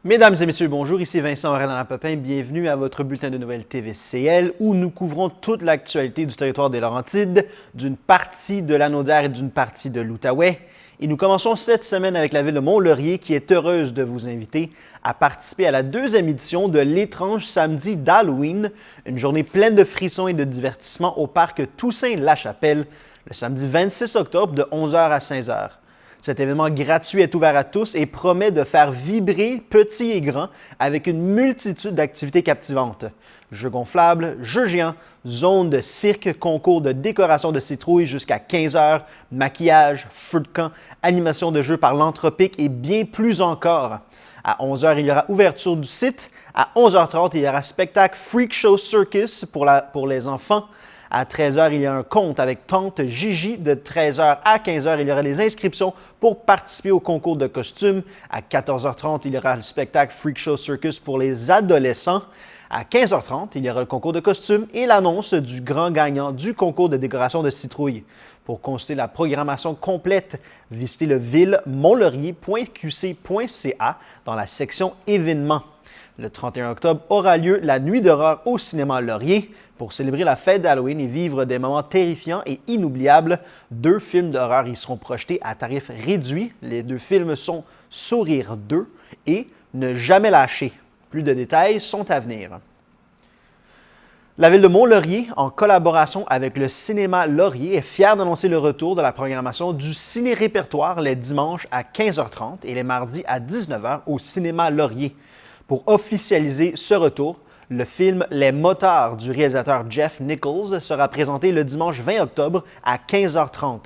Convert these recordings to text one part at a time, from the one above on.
Mesdames et messieurs, bonjour, ici Vincent Aurélien-Lapopin, bienvenue à votre bulletin de nouvelles TVCL où nous couvrons toute l'actualité du territoire des Laurentides, d'une partie de l'Anaudière et d'une partie de l'Outaouais. Et nous commençons cette semaine avec la ville de Mont-Laurier qui est heureuse de vous inviter à participer à la deuxième édition de l'étrange samedi d'Halloween, une journée pleine de frissons et de divertissements au parc Toussaint-la-Chapelle, le samedi 26 octobre de 11h à 16h. Cet événement gratuit est ouvert à tous et promet de faire vibrer petits et grands avec une multitude d'activités captivantes. Jeux gonflables, jeux géants, zones de cirque, concours de décoration de citrouilles jusqu'à 15h, maquillage, feu de camp, animation de jeux par l'Anthropique et bien plus encore. À 11h, il y aura ouverture du site. À 11h30, il y aura spectacle Freak Show Circus pour les enfants. À 13h, il y a un conte avec Tante Gigi. De 13h à 15h, il y aura les inscriptions pour participer au concours de costumes. À 14h30, il y aura le spectacle Freak Show Circus pour les adolescents. À 15h30, il y aura le concours de costumes et l'annonce du grand gagnant du concours de décoration de citrouilles. Pour consulter la programmation complète, visitez le ville-montlaurier.qc.ca dans la section événements. Le 31 octobre aura lieu la Nuit d'horreur au cinéma Laurier. Pour célébrer la fête d'Halloween et vivre des moments terrifiants et inoubliables, 2 films d'horreur y seront projetés à tarif réduit. Les 2 films sont Sourire 2 et Ne jamais lâcher. Plus de détails sont à venir. La ville de Mont-Laurier, en collaboration avec le cinéma Laurier, est fière d'annoncer le retour de la programmation du ciné-répertoire les dimanches à 15h30 et les mardis à 19h au cinéma Laurier. Pour officialiser ce retour, le film Les Motards du réalisateur Jeff Nichols sera présenté le dimanche 20 octobre à 15h30.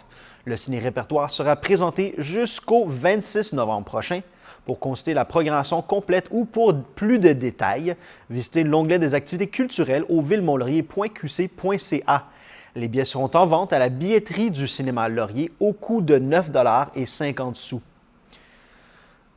Le ciné-répertoire sera présenté jusqu'au 26 novembre prochain. Pour consulter la programmation complète ou pour plus de détails, visitez l'onglet des activités culturelles au ville-montlaurier.qc.ca. Les billets seront en vente à la billetterie du cinéma Laurier au coût de 9,50 $.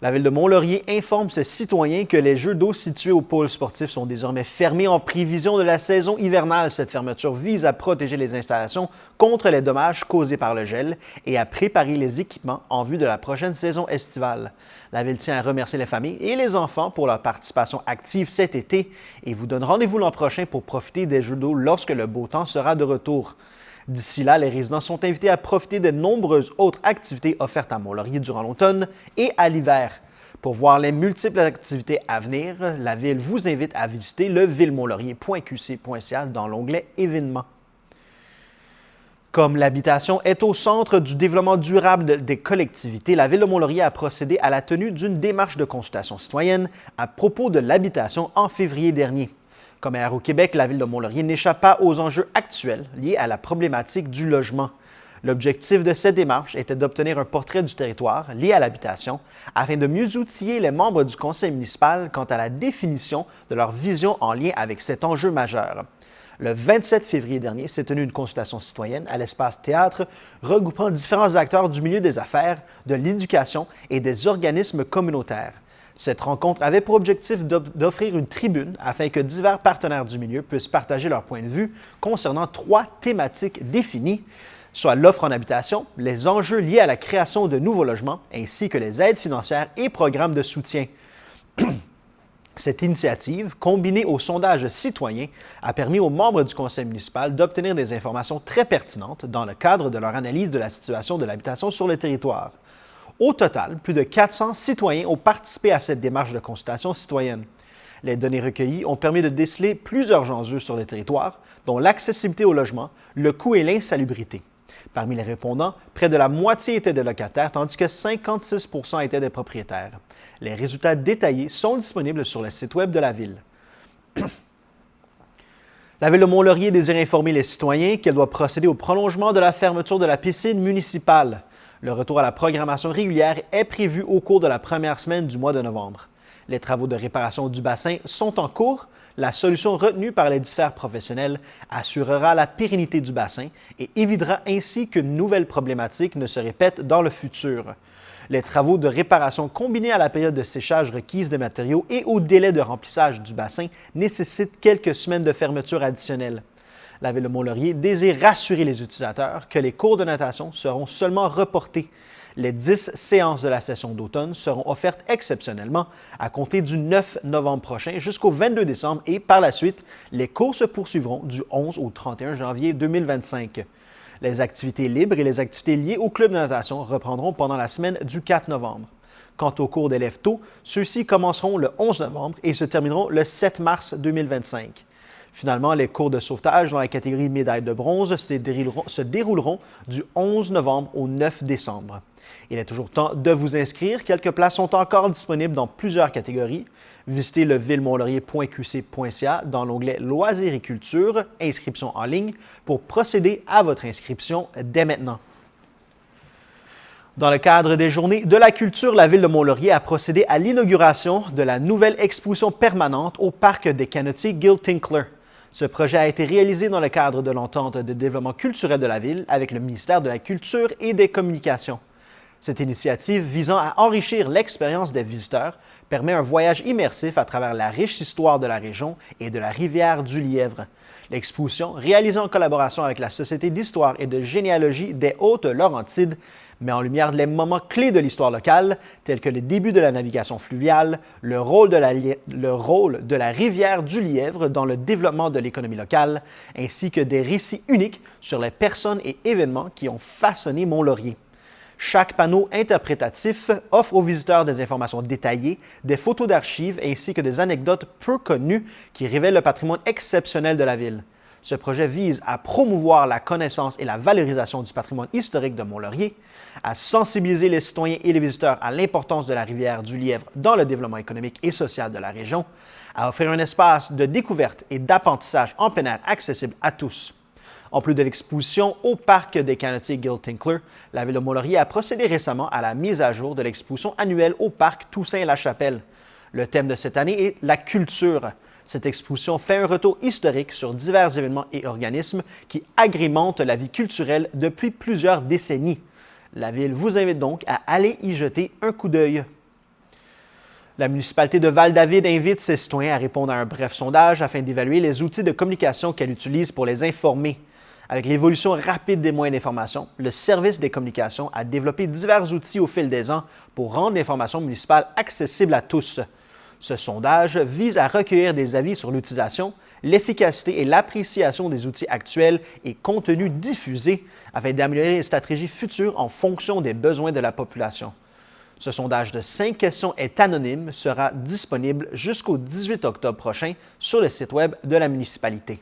La ville de Mont-Laurier informe ses citoyens que les jeux d'eau situés au pôle sportif sont désormais fermés en prévision de la saison hivernale. Cette fermeture vise à protéger les installations contre les dommages causés par le gel et à préparer les équipements en vue de la prochaine saison estivale. La ville tient à remercier les familles et les enfants pour leur participation active cet été et vous donne rendez-vous l'an prochain pour profiter des jeux d'eau lorsque le beau temps sera de retour. D'ici là, les résidents sont invités à profiter de nombreuses autres activités offertes à Mont-Laurier durant l'automne et à l'hiver. Pour voir les multiples activités à venir, la Ville vous invite à visiter le ville-montlaurier.qc.ca dans l'onglet Événements. Comme l'habitation est au centre du développement durable des collectivités, la Ville de Mont-Laurier a procédé à la tenue d'une démarche de consultation citoyenne à propos de l'habitation en février dernier. Comme ailleurs au Québec, la Ville de Mont-Laurier n'échappe pas aux enjeux actuels liés à la problématique du logement. L'objectif de cette démarche était d'obtenir un portrait du territoire lié à l'habitation afin de mieux outiller les membres du conseil municipal quant à la définition de leur vision en lien avec cet enjeu majeur. Le 27 février dernier s'est tenue une consultation citoyenne à l'espace théâtre regroupant différents acteurs du milieu des affaires, de l'éducation et des organismes communautaires. Cette rencontre avait pour objectif d'offrir une tribune afin que divers partenaires du milieu puissent partager leur point de vue concernant 3 thématiques définies, soit l'offre en habitation, les enjeux liés à la création de nouveaux logements, ainsi que les aides financières et programmes de soutien. Cette initiative, combinée au sondage citoyen, a permis aux membres du conseil municipal d'obtenir des informations très pertinentes dans le cadre de leur analyse de la situation de l'habitation sur le territoire. Au total, plus de 400 citoyens ont participé à cette démarche de consultation citoyenne. Les données recueillies ont permis de déceler plusieurs enjeux sur le territoire, dont l'accessibilité au logement, le coût et l'insalubrité. Parmi les répondants, près de la moitié étaient des locataires, tandis que 56 % étaient des propriétaires. Les résultats détaillés sont disponibles sur le site Web de la Ville. La Ville de Mont-Laurier désire informer les citoyens qu'elle doit procéder au prolongement de la fermeture de la piscine municipale. Le retour à la programmation régulière est prévu au cours de la première semaine du mois de novembre. Les travaux de réparation du bassin sont en cours. La solution retenue par les différents professionnels assurera la pérennité du bassin et évitera ainsi qu'une nouvelle problématique ne se répète dans le futur. Les travaux de réparation combinés à la période de séchage requise des matériaux et au délai de remplissage du bassin nécessitent quelques semaines de fermeture additionnelle. La Ville de Mont-Laurier désire rassurer les utilisateurs que les cours de natation seront seulement reportés. Les 10 séances de la session d'automne seront offertes exceptionnellement à compter du 9 novembre prochain jusqu'au 22 décembre et par la suite, les cours se poursuivront du 11 au 31 janvier 2025. Les activités libres et les activités liées au club de natation reprendront pendant la semaine du 4 novembre. Quant aux cours d'élèves tôt, ceux-ci commenceront le 11 novembre et se termineront le 7 mars 2025. Finalement, les cours de sauvetage dans la catégorie médaille de bronze se dérouleront du 11 novembre au 9 décembre. Il est toujours temps de vous inscrire. Quelques places sont encore disponibles dans plusieurs catégories. Visitez le villemonlaurier.qc.ca dans l'onglet Loisirs et culture, inscription en ligne, pour procéder à votre inscription dès maintenant. Dans le cadre des Journées de la culture, la Ville de Mont-Laurier a procédé à l'inauguration de la nouvelle exposition permanente au Parc des canotiers Gil Tinkler. Ce projet a été réalisé dans le cadre de l'entente de développement culturel de la Ville avec le ministère de la Culture et des Communications. Cette initiative visant à enrichir l'expérience des visiteurs permet un voyage immersif à travers la riche histoire de la région et de la rivière du Lièvre. L'exposition, réalisée en collaboration avec la Société d'histoire et de généalogie des Hautes-Laurentides, met en lumière les moments clés de l'histoire locale, tels que les débuts de la navigation fluviale, le rôle de la rivière du Lièvre dans le développement de l'économie locale, ainsi que des récits uniques sur les personnes et événements qui ont façonné Mont-Laurier. Chaque panneau interprétatif offre aux visiteurs des informations détaillées, des photos d'archives ainsi que des anecdotes peu connues qui révèlent le patrimoine exceptionnel de la ville. Ce projet vise à promouvoir la connaissance et la valorisation du patrimoine historique de Mont-Laurier, à sensibiliser les citoyens et les visiteurs à l'importance de la rivière du Lièvre dans le développement économique et social de la région, à offrir un espace de découverte et d'apprentissage en plein air accessible à tous. En plus de l'exposition au Parc des canotiers Gil Tinkler, la Ville de Mont-Laurier a procédé récemment à la mise à jour de l'exposition annuelle au Parc Toussaint-la-Chapelle. Le thème de cette année est la culture. Cette exposition fait un retour historique sur divers événements et organismes qui agrémentent la vie culturelle depuis plusieurs décennies. La Ville vous invite donc à aller y jeter un coup d'œil. La municipalité de Val-David invite ses citoyens à répondre à un bref sondage afin d'évaluer les outils de communication qu'elle utilise pour les informer. Avec l'évolution rapide des moyens d'information, le service des communications a développé divers outils au fil des ans pour rendre l'information municipale accessible à tous. Ce sondage vise à recueillir des avis sur l'utilisation, l'efficacité et l'appréciation des outils actuels et contenus diffusés afin d'améliorer les stratégies futures en fonction des besoins de la population. Ce sondage de 5 questions est anonyme, sera disponible jusqu'au 18 octobre prochain sur le site Web de la municipalité.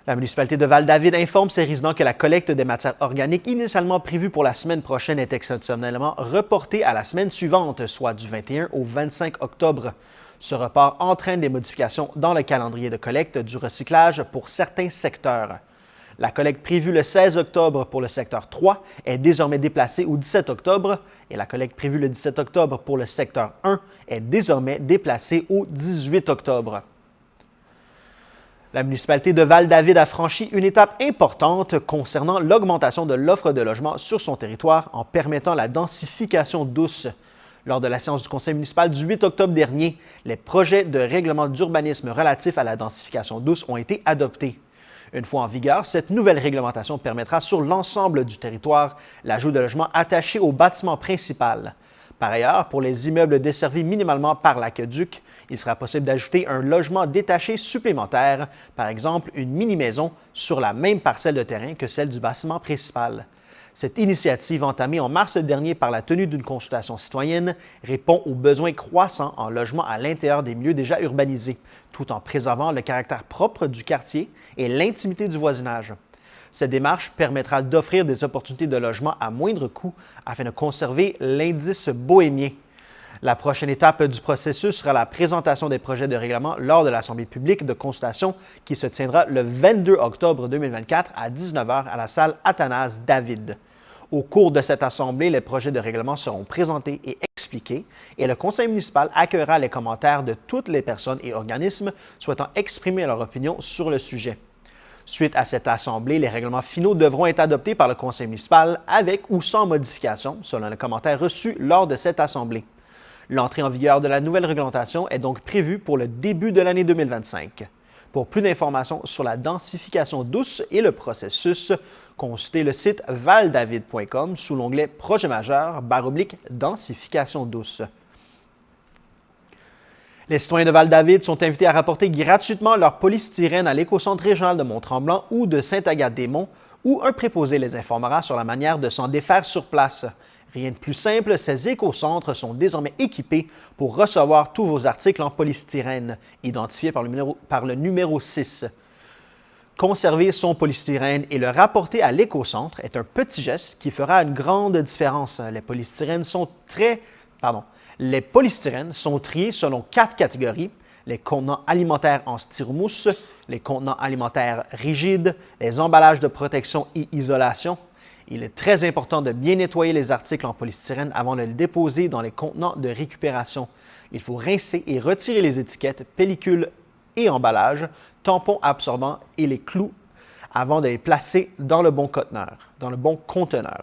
La municipalité de Val-David informe ses résidents que la collecte des matières organiques initialement prévue pour la semaine prochaine est exceptionnellement reportée à la semaine suivante, soit du 21 au 25 octobre. Ce report entraîne des modifications dans le calendrier de collecte du recyclage pour certains secteurs. La collecte prévue le 16 octobre pour le secteur 3 est désormais déplacée au 17 octobre et la collecte prévue le 17 octobre pour le secteur 1 est désormais déplacée au 18 octobre. La municipalité de Val-David a franchi une étape importante concernant l'augmentation de l'offre de logements sur son territoire en permettant la densification douce. Lors de la séance du conseil municipal du 8 octobre dernier, les projets de règlement d'urbanisme relatifs à la densification douce ont été adoptés. Une fois en vigueur, cette nouvelle réglementation permettra sur l'ensemble du territoire l'ajout de logements attachés au bâtiment principal. Par ailleurs, pour les immeubles desservis minimalement par l'aqueduc, il sera possible d'ajouter un logement détaché supplémentaire, par exemple une mini-maison sur la même parcelle de terrain que celle du bâtiment principal. Cette initiative, entamée en mars dernier par la tenue d'une consultation citoyenne, répond aux besoins croissants en logement à l'intérieur des milieux déjà urbanisés, tout en préservant le caractère propre du quartier et l'intimité du voisinage. Cette démarche permettra d'offrir des opportunités de logement à moindre coût afin de conserver l'indice bohémien. La prochaine étape du processus sera la présentation des projets de règlement lors de l'Assemblée publique de consultation qui se tiendra le 22 octobre 2024 à 19h à la salle Athanase David. Au cours de cette assemblée, les projets de règlement seront présentés et expliqués et le conseil municipal accueillera les commentaires de toutes les personnes et organismes souhaitant exprimer leur opinion sur le sujet. Suite à cette assemblée, les règlements finaux devront être adoptés par le conseil municipal avec ou sans modification, selon les commentaires reçus lors de cette assemblée. L'entrée en vigueur de la nouvelle réglementation est donc prévue pour le début de l'année 2025. Pour plus d'informations sur la densification douce et le processus, consultez le site valdavid.com sous l'onglet Projet majeur / densification douce. Les citoyens de Val-David sont invités à rapporter gratuitement leur polystyrène à l'écocentre régional de Mont-Tremblant ou de Sainte-Agathe-des-Monts, où un préposé les informera sur la manière de s'en défaire sur place. Rien de plus simple, ces écocentres sont désormais équipés pour recevoir tous vos articles en polystyrène, identifiés par le numéro 6. Conserver son polystyrène et le rapporter à l'écocentre est un petit geste qui fera une grande différence. Les polystyrènes sont triés selon 4 catégories: les contenants alimentaires en styromousse, les contenants alimentaires rigides, les emballages de protection et isolation. Il est très important de bien nettoyer les articles en polystyrène avant de les déposer dans les contenants de récupération. Il faut rincer et retirer les étiquettes, pellicules et emballages, tampons absorbants et les clous avant de les placer dans le bon conteneur.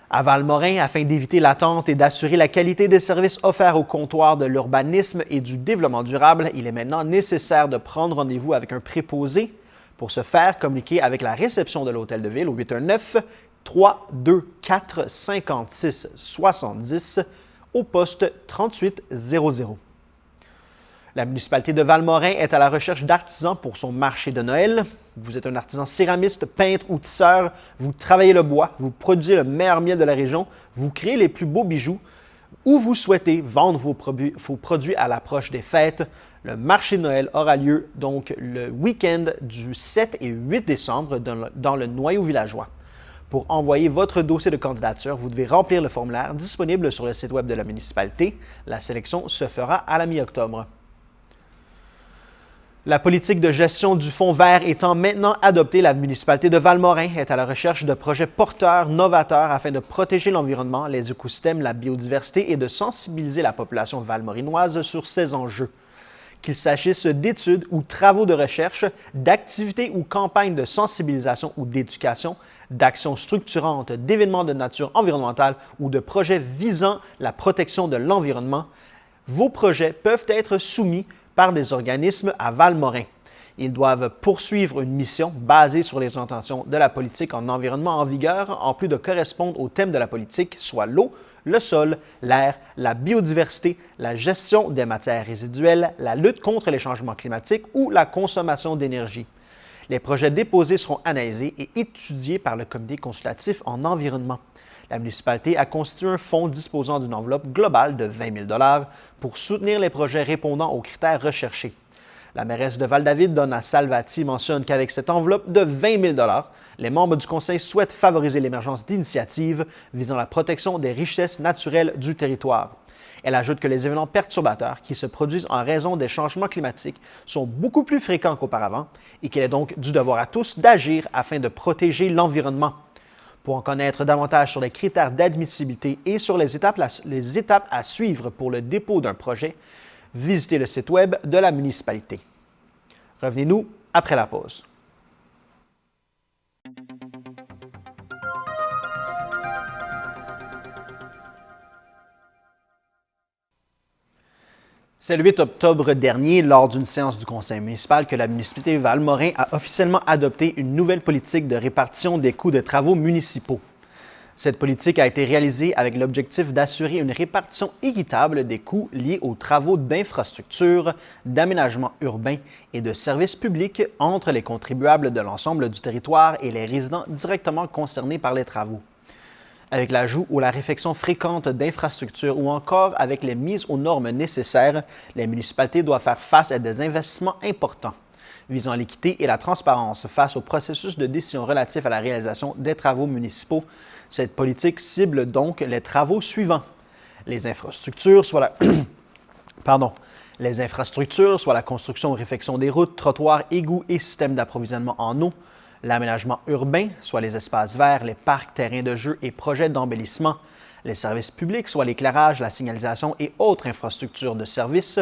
À Valmorin, afin d'éviter l'attente et d'assurer la qualité des services offerts au comptoir de l'urbanisme et du développement durable, il est maintenant nécessaire de prendre rendez-vous avec un préposé. Pour ce faire, communiquez avec la réception de l'Hôtel de Ville au 819-324-5670 au poste 3800. La municipalité de Valmorin est à la recherche d'artisans pour son marché de Noël. Vous êtes un artisan céramiste, peintre ou tisseur, vous travaillez le bois, vous produisez le meilleur miel de la région, vous créez les plus beaux bijoux ou vous souhaitez vendre vos produits à l'approche des fêtes. Le marché de Noël aura lieu donc le week-end du 7 et 8 décembre dans le noyau villageois. Pour envoyer votre dossier de candidature, vous devez remplir le formulaire disponible sur le site web de la municipalité. La sélection se fera à la mi-octobre. La politique de gestion du fonds vert étant maintenant adoptée, la municipalité de Valmorin est à la recherche de projets porteurs, novateurs afin de protéger l'environnement, les écosystèmes, la biodiversité et de sensibiliser la population valmorinoise sur ces enjeux. Qu'il s'agisse d'études ou travaux de recherche, d'activités ou campagnes de sensibilisation ou d'éducation, d'actions structurantes, d'événements de nature environnementale ou de projets visant la protection de l'environnement, vos projets peuvent être soumis par des organismes à Valmorin. Ils doivent poursuivre une mission basée sur les intentions de la politique en environnement en vigueur, en plus de correspondre au thème de la politique, soit l'eau, le sol, l'air, la biodiversité, la gestion des matières résiduelles, la lutte contre les changements climatiques ou la consommation d'énergie. Les projets déposés seront analysés et étudiés par le comité consultatif en environnement. La municipalité a constitué un fonds disposant d'une enveloppe globale de 20 000 $ pour soutenir les projets répondant aux critères recherchés. La mairesse de Val-David, Donna Salvati, mentionne qu'avec cette enveloppe de 20 000 $, les membres du conseil souhaitent favoriser l'émergence d'initiatives visant la protection des richesses naturelles du territoire. Elle ajoute que les événements perturbateurs qui se produisent en raison des changements climatiques sont beaucoup plus fréquents qu'auparavant et qu'il est donc du devoir à tous d'agir afin de protéger l'environnement. Pour en connaître davantage sur les critères d'admissibilité et sur les étapes à suivre pour le dépôt d'un projet, visitez le site web de la municipalité. Revenez-nous après la pause. C'est le 8 octobre dernier, lors d'une séance du conseil municipal, que la municipalité Valmorin a officiellement adopté une nouvelle politique de répartition des coûts de travaux municipaux. Cette politique a été réalisée avec l'objectif d'assurer une répartition équitable des coûts liés aux travaux d'infrastructure, d'aménagement urbain et de services publics entre les contribuables de l'ensemble du territoire et les résidents directement concernés par les travaux. Avec l'ajout ou la réfection fréquente d'infrastructures ou encore avec les mises aux normes nécessaires, les municipalités doivent faire face à des investissements importants visant l'équité et la transparence face au processus de décision relatif à la réalisation des travaux municipaux. Cette politique cible donc les travaux suivants: les infrastructures, soit la construction ou réfection des routes, trottoirs, égouts et systèmes d'approvisionnement en eau; l'aménagement urbain, soit les espaces verts, les parcs, terrains de jeu et projets d'embellissement; les services publics, soit l'éclairage, la signalisation et autres infrastructures de services;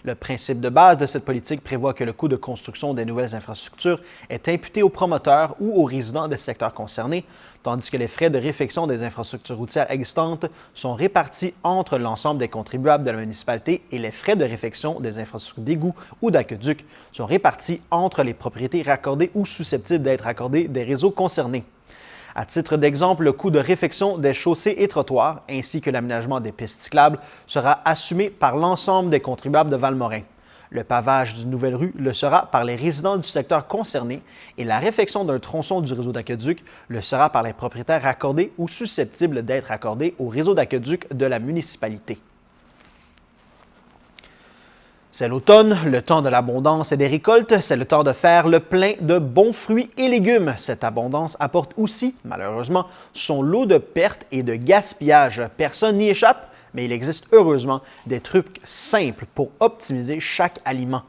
Le principe de base de cette politique prévoit que le coût de construction des nouvelles infrastructures est imputé aux promoteurs ou aux résidents des secteurs concernés, tandis que les frais de réfection des infrastructures routières existantes sont répartis entre l'ensemble des contribuables de la municipalité et les frais de réfection des infrastructures d'égouts ou d'aqueducs sont répartis entre les propriétés raccordées ou susceptibles d'être raccordées des réseaux concernés. À titre d'exemple, le coût de réfection des chaussées et trottoirs, ainsi que l'aménagement des pistes cyclables, sera assumé par l'ensemble des contribuables de Valmorin. Le pavage d'une nouvelle rue le sera par les résidents du secteur concerné et la réfection d'un tronçon du réseau d'aqueduc le sera par les propriétaires raccordés ou susceptibles d'être raccordés au réseau d'aqueduc de la municipalité. C'est l'automne, le temps de l'abondance et des récoltes, c'est le temps de faire le plein de bons fruits et légumes. Cette abondance apporte aussi, malheureusement, son lot de pertes et de gaspillage. Personne n'y échappe, mais il existe heureusement des trucs simples pour optimiser chaque aliment.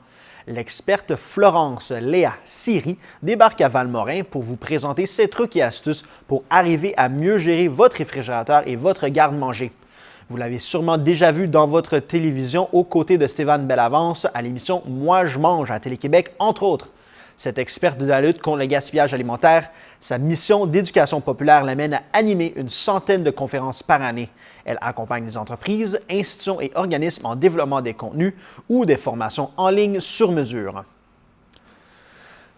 L'experte Florence Léa Siri débarque à Valmorin pour vous présenter ses trucs et astuces pour arriver à mieux gérer votre réfrigérateur et votre garde-manger. Vous l'avez sûrement déjà vu dans votre télévision aux côtés de Stéphane Bellavance à l'émission Moi je mange à Télé-Québec, entre autres. Cette experte de la lutte contre le gaspillage alimentaire, sa mission d'éducation populaire l'amène à animer une centaine de conférences par année. Elle accompagne les entreprises, institutions et organismes en développement des contenus ou des formations en ligne sur mesure.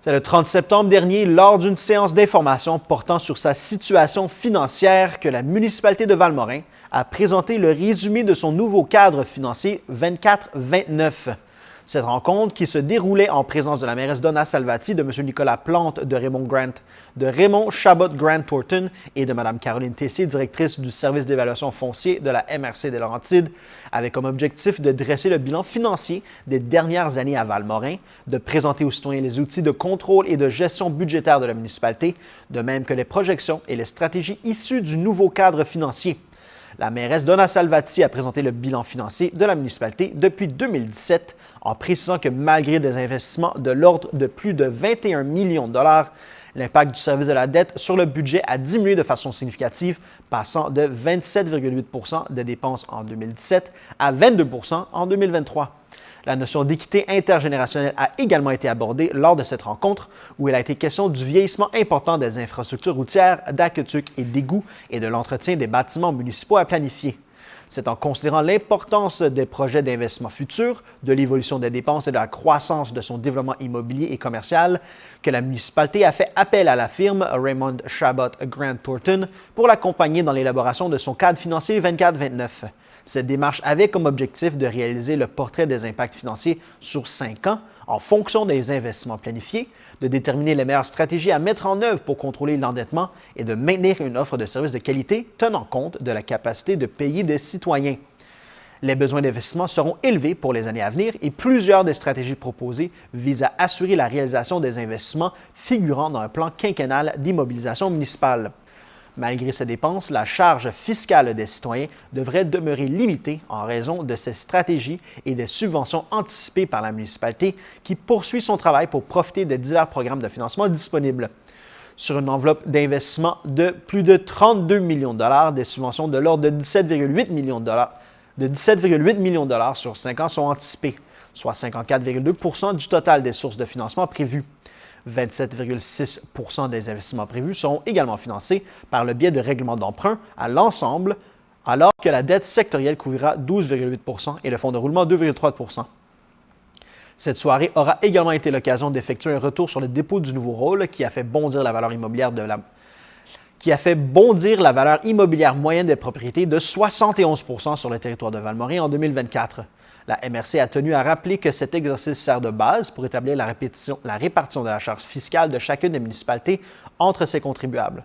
C'est le 30 septembre dernier, lors d'une séance d'information portant sur sa situation financière, que la municipalité de Valmorin a présenté le résumé de son nouveau cadre financier 24-29. Cette rencontre, qui se déroulait en présence de la mairesse Donna Salvati, de M. Nicolas Plante, de Raymond Chabot Grant-Thornton et de Mme Caroline Tessier, directrice du service d'évaluation foncier de la MRC des Laurentides, avait comme objectif de dresser le bilan financier des dernières années à Valmorin, de présenter aux citoyens les outils de contrôle et de gestion budgétaire de la municipalité, de même que les projections et les stratégies issues du nouveau cadre financier. La mairesse Donna Salvati a présenté le bilan financier de la municipalité depuis 2017 en précisant que malgré des investissements de l'ordre de plus de 21 millions de dollars, l'impact du service de la dette sur le budget a diminué de façon significative, passant de 27,8 % des dépenses en 2017 à 22 % en 2023. La notion d'équité intergénérationnelle a également été abordée lors de cette rencontre, où il a été question du vieillissement important des infrastructures routières, d'aqueducs et d'égouts et de l'entretien des bâtiments municipaux à planifier. C'est en considérant l'importance des projets d'investissement futurs, de l'évolution des dépenses et de la croissance de son développement immobilier et commercial que la municipalité a fait appel à la firme Raymond Chabot Grant-Thornton pour l'accompagner dans l'élaboration de son cadre financier 24-29. Cette démarche avait comme objectif de réaliser le portrait des impacts financiers sur 5 ans en fonction des investissements planifiés, de déterminer les meilleures stratégies à mettre en œuvre pour contrôler l'endettement et de maintenir une offre de services de qualité tenant compte de la capacité de payer des citoyens. Les besoins d'investissement seront élevés pour les années à venir et plusieurs des stratégies proposées visent à assurer la réalisation des investissements figurant dans un plan quinquennal d'immobilisation municipale. Malgré ces dépenses, la charge fiscale des citoyens devrait demeurer limitée en raison de ces stratégies et des subventions anticipées par la municipalité qui poursuit son travail pour profiter des divers programmes de financement disponibles. Sur une enveloppe d'investissement de plus de 32 millions de dollars, des subventions de l'ordre de 17,8 millions de dollars sur 5 ans sont anticipées, soit 54,2 % du total des sources de financement prévues. 27,6 % des investissements prévus seront également financés par le biais de règlements d'emprunt à l'ensemble, alors que la dette sectorielle couvrira 12,8 % et le fonds de roulement 2,3 % Cette soirée aura également été l'occasion d'effectuer un retour sur le dépôt du nouveau rôle qui a fait bondir la valeur immobilière moyenne des propriétés de 71 % sur le territoire de Valmorin en 2024. La MRC a tenu à rappeler que cet exercice sert de base pour établir la répartition de la charge fiscale de chacune des municipalités entre ses contribuables.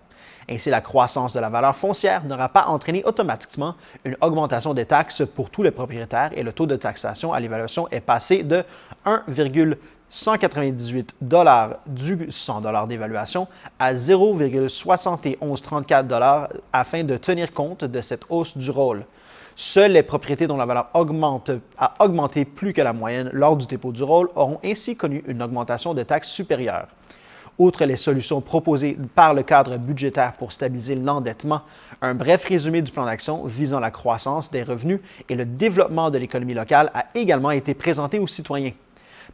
Ainsi, la croissance de la valeur foncière n'aura pas entraîné automatiquement une augmentation des taxes pour tous les propriétaires et le taux de taxation à l'évaluation est passé de 1,198 $ du 100 $ d'évaluation à 0,7134 $ afin de tenir compte de cette hausse du rôle. Seules les propriétés dont la valeur a augmenté plus que la moyenne lors du dépôt du rôle auront ainsi connu une augmentation de taxes supérieure. Outre les solutions proposées par le cadre budgétaire pour stabiliser l'endettement, un bref résumé du plan d'action visant la croissance des revenus et le développement de l'économie locale a également été présenté aux citoyens.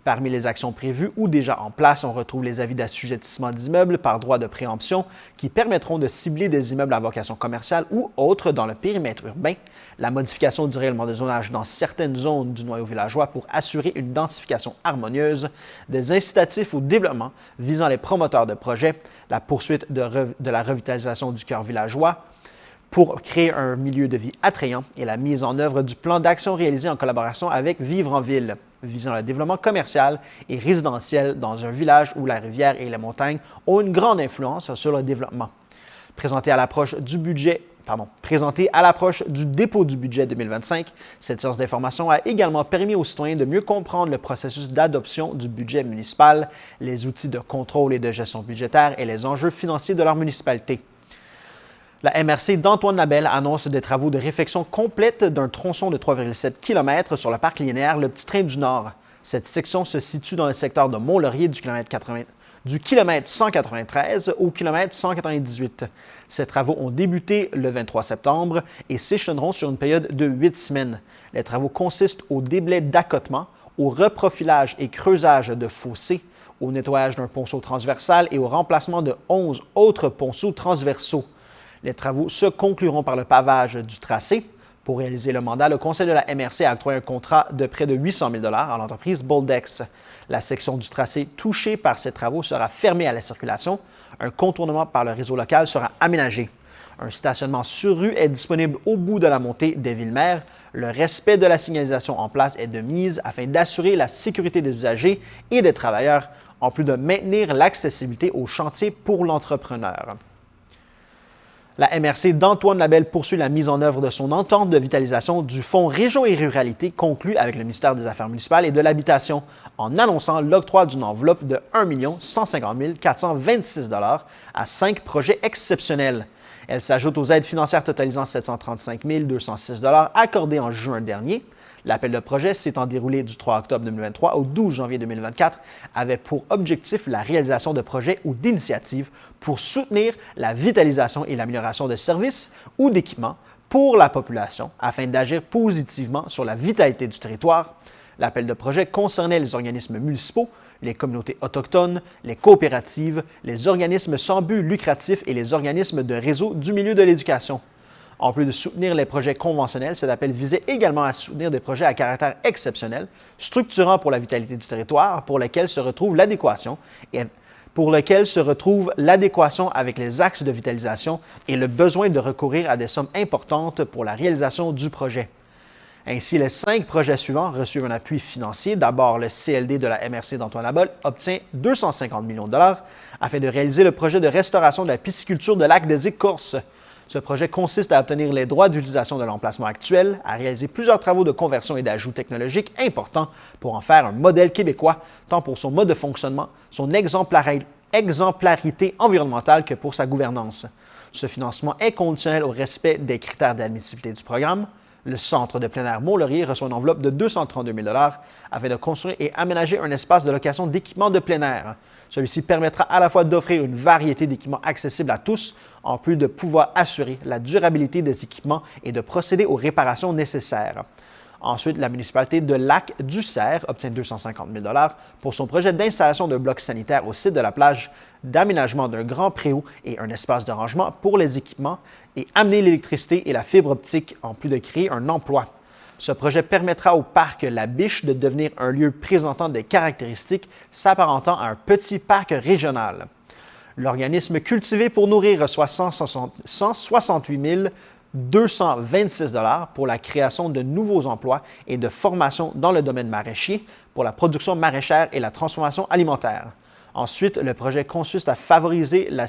Parmi les actions prévues ou déjà en place, on retrouve les avis d'assujettissement d'immeubles par droit de préemption qui permettront de cibler des immeubles à vocation commerciale ou autres dans le périmètre urbain, la modification du règlement de zonage dans certaines zones du noyau villageois pour assurer une densification harmonieuse, des incitatifs au développement visant les promoteurs de projets, la poursuite de la revitalisation du cœur villageois, pour créer un milieu de vie attrayant et la mise en œuvre du plan d'action réalisé en collaboration avec Vivre en Ville, visant le développement commercial et résidentiel dans un village où la rivière et les montagnes ont une grande influence sur le développement. Présenté à l'approche du dépôt du budget 2025, cette séance d'information a également permis aux citoyens de mieux comprendre le processus d'adoption du budget municipal, les outils de contrôle et de gestion budgétaire et les enjeux financiers de leur municipalité. La MRC d'Antoine Labelle annonce des travaux de réfection complète d'un tronçon de 3,7 km sur le parc linéaire Le Petit Train du Nord. Cette section se situe dans le secteur de Mont-Laurier du kilomètre 193 au kilomètre 198. Ces travaux ont débuté le 23 septembre et s'échelonneront sur une période de 8 semaines. Les travaux consistent au déblai d'accotement, au reprofilage et creusage de fossés, au nettoyage d'un ponceau transversal et au remplacement de 11 autres ponceaux transversaux. Les travaux se concluront par le pavage du tracé. Pour réaliser le mandat, le Conseil de la MRC a octroyé un contrat de près de 800 000 $ à l'entreprise Boldex. La section du tracé touchée par ces travaux sera fermée à la circulation. Un contournement par le réseau local sera aménagé. Un stationnement sur rue est disponible au bout de la montée des Villemères. Le respect de la signalisation en place est de mise afin d'assurer la sécurité des usagers et des travailleurs, en plus de maintenir l'accessibilité au chantier pour l'entrepreneur. La MRC d'Antoine Labelle poursuit la mise en œuvre de son entente de vitalisation du Fonds Région et Ruralité conclu avec le ministère des Affaires municipales et de l'Habitation en annonçant l'octroi d'une enveloppe de 1 150 426 $ à 5 projets exceptionnels. Elle s'ajoute aux aides financières totalisant 735 206 $ accordées en juin dernier. L'appel de projet s'étant déroulé du 3 octobre 2023 au 12 janvier 2024 avait pour objectif la réalisation de projets ou d'initiatives pour soutenir la vitalisation et l'amélioration de services ou d'équipements pour la population afin d'agir positivement sur la vitalité du territoire. L'appel de projet concernait les organismes municipaux, les communautés autochtones, les coopératives, les organismes sans but lucratif et les organismes de réseau du milieu de l'éducation. En plus de soutenir les projets conventionnels, cet appel visait également à soutenir des projets à caractère exceptionnel, structurants pour la vitalité du territoire, pour lesquels se retrouve l'adéquation avec les axes de vitalisation et le besoin de recourir à des sommes importantes pour la réalisation du projet. Ainsi, les 5 projets suivants reçurent un appui financier. D'abord, le CLD de la MRC d'Antoine Labelle obtient 250 millions de $ afin de réaliser le projet de restauration de la pisciculture de lac des Écorces. Ce projet consiste à obtenir les droits d'utilisation de l'emplacement actuel, à réaliser plusieurs travaux de conversion et d'ajout technologiques importants pour en faire un modèle québécois, tant pour son mode de fonctionnement, son exemplarité environnementale que pour sa gouvernance. Ce financement est conditionnel au respect des critères d'admissibilité du programme. Le Centre de plein air Mont-Laurier reçoit une enveloppe de 232 000 $ afin de construire et aménager un espace de location d'équipements de plein air. Celui-ci permettra à la fois d'offrir une variété d'équipements accessibles à tous, en plus de pouvoir assurer la durabilité des équipements et de procéder aux réparations nécessaires. Ensuite, la municipalité de Lac-du-Cerf obtient 250 000 $ pour son projet d'installation d'un bloc sanitaire au site de la plage, d'aménagement d'un grand préau et un espace de rangement pour les équipements et amener l'électricité et la fibre optique en plus de créer un emploi. Ce projet permettra au parc La Biche de devenir un lieu présentant des caractéristiques s'apparentant à un petit parc régional. L'organisme Cultivé pour nourrir reçoit 168 226 $ pour la création de nouveaux emplois et de formations dans le domaine maraîcher pour la production maraîchère et la transformation alimentaire. Ensuite, le projet consiste à favoriser la